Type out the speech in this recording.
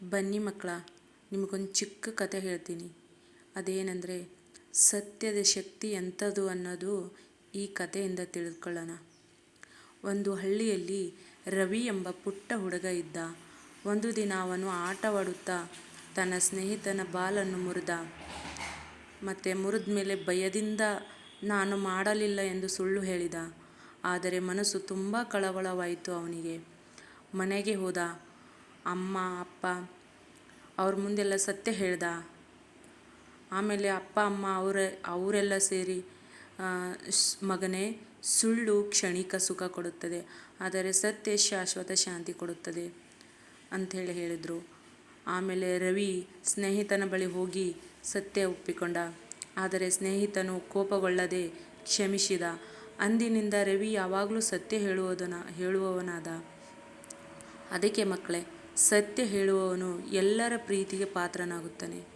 ಬನ್ನಿ ಮಕ್ಕಳ, ನಿಮಗೊಂದು ಚಿಕ್ಕ ಕತೆ ಹೇಳ್ತೀನಿ. ಅದೇನೆಂದರೆ, ಸತ್ಯದ ಶಕ್ತಿ ಎಂಥದ್ದು ಅನ್ನೋದು ಈ ಕಥೆಯಿಂದ ತಿಳಿದುಕೊಳ್ಳೋಣ. ಒಂದು ಹಳ್ಳಿಯಲ್ಲಿ ರವಿ ಎಂಬ ಪುಟ್ಟ ಹುಡುಗ ಇದ್ದ. ಒಂದು ದಿನ ಅವನು ಆಟವಾಡುತ್ತಾ ತನ್ನ ಸ್ನೇಹಿತನ ಬಾಲನ್ನು ಮುರಿದ. ಮುರಿದ ಮೇಲೆ ಭಯದಿಂದ ನಾನು ಮಾಡಲಿಲ್ಲ ಎಂದು ಸುಳ್ಳು ಹೇಳಿದ. ಆದರೆ ಮನಸ್ಸು ತುಂಬ ಕಳವಳವಾಯಿತು ಅವನಿಗೆ. ಮನೆಗೆ ಹೋದ. ಅಮ್ಮ ಅಪ್ಪ ಅವ್ರ ಮುಂದೆಲ್ಲ ಸತ್ಯ ಹೇಳ್ದ. ಆಮೇಲೆ ಅಪ್ಪ ಅಮ್ಮ ಅವರೆಲ್ಲ ಸೇರಿ, ಮಗನೇ, ಸುಳ್ಳು ಕ್ಷಣಿಕ ಸುಖ ಕೊಡುತ್ತದೆ, ಆದರೆ ಸತ್ಯ ಶಾಶ್ವತ ಶಾಂತಿ ಕೊಡುತ್ತದೆ ಅಂಥೇಳಿ ಹೇಳಿದರು. ಆಮೇಲೆ ರವಿ ಸ್ನೇಹಿತನ ಬಳಿ ಹೋಗಿ ಸತ್ಯ ಒಪ್ಪಿಕೊಂಡ. ಆದರೆ ಸ್ನೇಹಿತನು ಕೋಪಗೊಳ್ಳದೆ ಕ್ಷಮಿಸಿದ. ಅಂದಿನಿಂದ ರವಿ ಯಾವಾಗಲೂ ಸತ್ಯ ಹೇಳುವವನಾದ. ಅದಕ್ಕೆ ಮಕ್ಕಳೇ, ಸತ್ಯ ಹೇಳುವವನು ಎಲ್ಲರ ಪ್ರೀತಿಗೆ ಪಾತ್ರನಾಗುತ್ತಾನೆ.